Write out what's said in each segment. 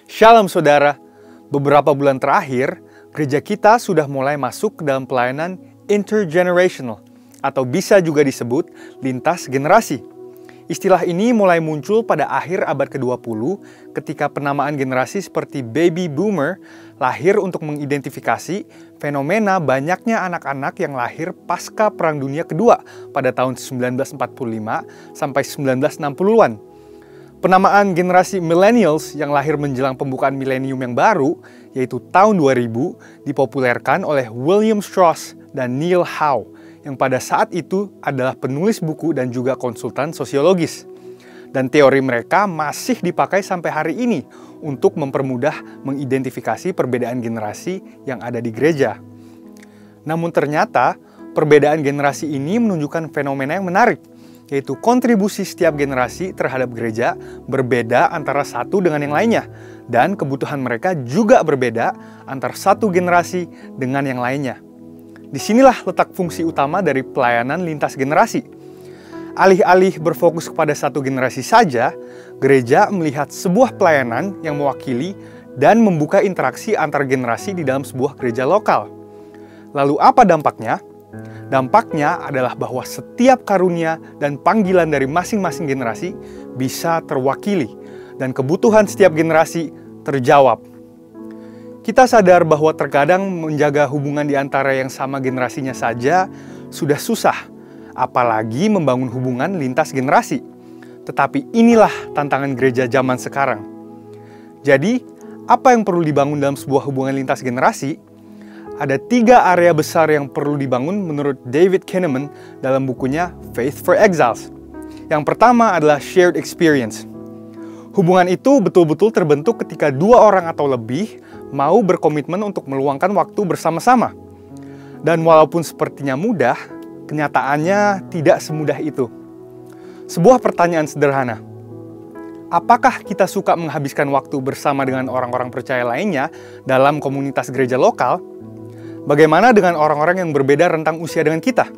Shalom saudara, beberapa bulan terakhir, gereja kita sudah mulai masuk ke dalam pelayanan intergenerational, atau bisa juga disebut lintas generasi. Istilah ini mulai muncul pada akhir abad ke-20 ketika penamaan generasi seperti baby boomer lahir untuk mengidentifikasi fenomena banyaknya anak-anak yang lahir pasca Perang Dunia Kedua pada tahun 1945 sampai 1960-an. Penamaan generasi millennials yang lahir menjelang pembukaan milenium yang baru, yaitu tahun 2000, dipopulerkan oleh William Strauss dan Neil Howe, yang pada saat itu adalah penulis buku dan juga konsultan sosiologis. Dan teori mereka masih dipakai sampai hari ini untuk mempermudah mengidentifikasi perbedaan generasi yang ada di gereja. Namun ternyata, perbedaan generasi ini menunjukkan fenomena yang menarik, yaitu kontribusi setiap generasi terhadap gereja berbeda antara satu dengan yang lainnya, dan kebutuhan mereka juga berbeda antara satu generasi dengan yang lainnya. Disinilah letak fungsi utama dari pelayanan lintas generasi. Alih-alih berfokus kepada satu generasi saja, gereja melihat sebuah pelayanan yang mewakili dan membuka interaksi antar generasi di dalam sebuah gereja lokal. Lalu apa dampaknya? Dampaknya adalah bahwa setiap karunia dan panggilan dari masing-masing generasi bisa terwakili dan kebutuhan setiap generasi terjawab. Kita sadar bahwa terkadang menjaga hubungan di antara yang sama generasinya saja sudah susah, apalagi membangun hubungan lintas generasi. Tetapi inilah tantangan gereja zaman sekarang. Jadi, apa yang perlu dibangun dalam sebuah hubungan lintas generasi? Ada 3 area besar yang perlu dibangun menurut David Kinnaman dalam bukunya Faith for Exiles. Yang pertama adalah shared experience. Hubungan itu betul-betul terbentuk ketika 2 orang atau lebih mau berkomitmen untuk meluangkan waktu bersama-sama. Dan walaupun sepertinya mudah, kenyataannya tidak semudah itu. Sebuah pertanyaan sederhana. Apakah kita suka menghabiskan waktu bersama dengan orang-orang percaya lainnya dalam komunitas gereja lokal? Bagaimana dengan orang-orang yang berbeda rentang usia dengan kita?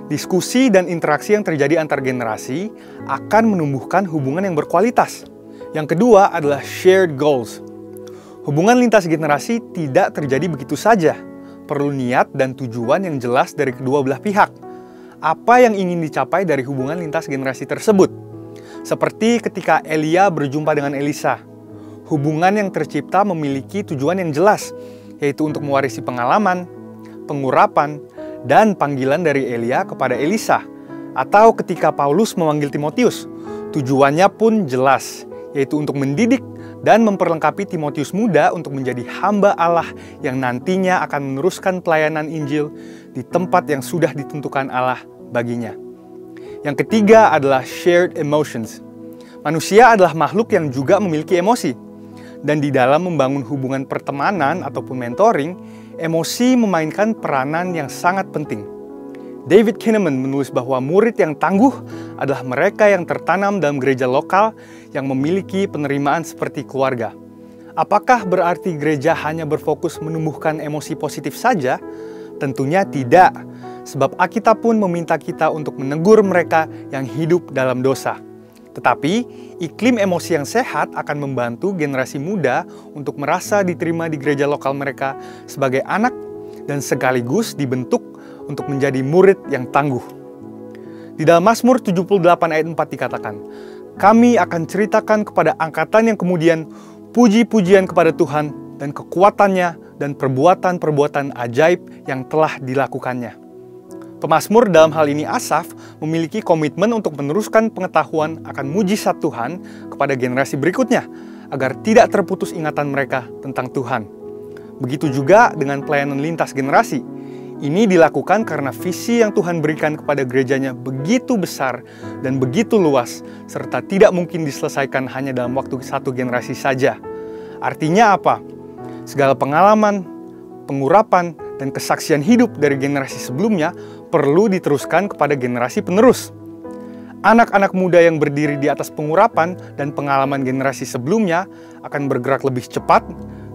Diskusi dan interaksi yang terjadi antar generasi akan menumbuhkan hubungan yang berkualitas. Yang kedua adalah shared goals. Hubungan lintas generasi tidak terjadi begitu saja. Perlu niat dan tujuan yang jelas dari kedua belah pihak. Apa yang ingin dicapai dari hubungan lintas generasi tersebut? Seperti ketika Elia berjumpa dengan Elisa. Hubungan yang tercipta memiliki tujuan yang jelas, yaitu untuk mewarisi pengalaman, pengurapan, dan panggilan dari Elia kepada Elisa. Atau ketika Paulus memanggil Timotius, tujuannya pun jelas, yaitu untuk mendidik dan memperlengkapi Timotius muda untuk menjadi hamba Allah yang nantinya akan meneruskan pelayanan Injil di tempat yang sudah ditentukan Allah baginya. Yang ketiga adalah shared emotions. Manusia adalah makhluk yang juga memiliki emosi. Dan di dalam membangun hubungan pertemanan ataupun mentoring, emosi memainkan peranan yang sangat penting. David Kinnaman menulis bahwa murid yang tangguh adalah mereka yang tertanam dalam gereja lokal yang memiliki penerimaan seperti keluarga. Apakah berarti gereja hanya berfokus menumbuhkan emosi positif saja? Tentunya tidak, sebab Alkitab pun meminta kita untuk menegur mereka yang hidup dalam dosa. Tetapi, iklim emosi yang sehat akan membantu generasi muda untuk merasa diterima di gereja lokal mereka sebagai anak dan sekaligus dibentuk untuk menjadi murid yang tangguh. Di dalam Mazmur 78 ayat 4 dikatakan, "Kami akan ceritakan kepada angkatan yang kemudian puji-pujian kepada Tuhan dan kekuatannya dan perbuatan-perbuatan ajaib yang telah dilakukannya." Pemazmur dalam hal ini Asaf memiliki komitmen untuk meneruskan pengetahuan akan mujizat Tuhan kepada generasi berikutnya, agar tidak terputus ingatan mereka tentang Tuhan. Begitu juga dengan pelayanan lintas generasi. Ini dilakukan karena visi yang Tuhan berikan kepada gerejanya begitu besar dan begitu luas, serta tidak mungkin diselesaikan hanya dalam waktu satu generasi saja. Artinya apa? Segala pengalaman, pengurapan, dan kesaksian hidup dari generasi sebelumnya perlu diteruskan kepada generasi penerus. Anak-anak muda yang berdiri di atas pengurapan dan pengalaman generasi sebelumnya akan bergerak lebih cepat,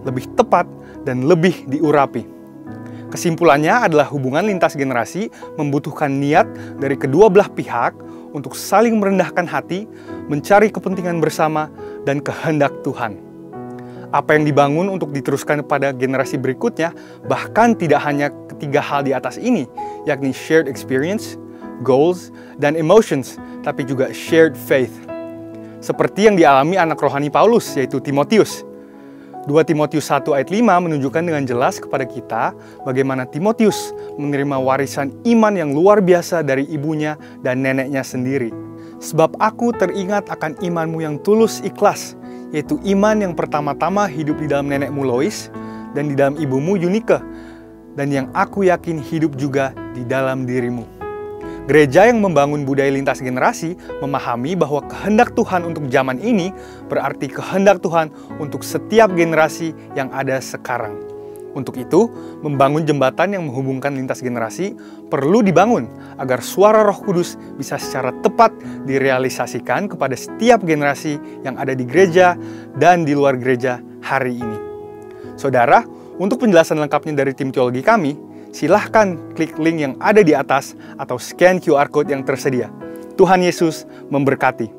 lebih tepat, dan lebih diurapi. Kesimpulannya adalah hubungan lintas generasi membutuhkan niat dari kedua belah pihak untuk saling merendahkan hati, mencari kepentingan bersama, dan kehendak Tuhan. Apa yang dibangun untuk diteruskan kepada generasi berikutnya bahkan tidak hanya ketiga hal di atas ini, yakni shared experience, goals, dan emotions, tapi juga shared faith. Seperti yang dialami anak rohani Paulus, yaitu Timotius. 2 Timotius 1 ayat 5 menunjukkan dengan jelas kepada kita bagaimana Timotius menerima warisan iman yang luar biasa dari ibunya dan neneknya sendiri. Sebab aku teringat akan imanmu yang tulus ikhlas, yaitu iman yang pertama-tama hidup di dalam nenekmu Lois dan di dalam ibumu Yunike, dan yang aku yakin hidup juga di dalam dirimu. Gereja yang membangun budaya lintas generasi memahami bahwa kehendak Tuhan untuk zaman ini berarti kehendak Tuhan untuk setiap generasi yang ada sekarang. Untuk itu, membangun jembatan yang menghubungkan lintas generasi perlu dibangun agar suara Roh Kudus bisa secara tepat direalisasikan kepada setiap generasi yang ada di gereja dan di luar gereja hari ini. Saudara, untuk penjelasan lengkapnya dari tim teologi kami, silahkan klik link yang ada di atas atau scan QR Code yang tersedia. Tuhan Yesus memberkati.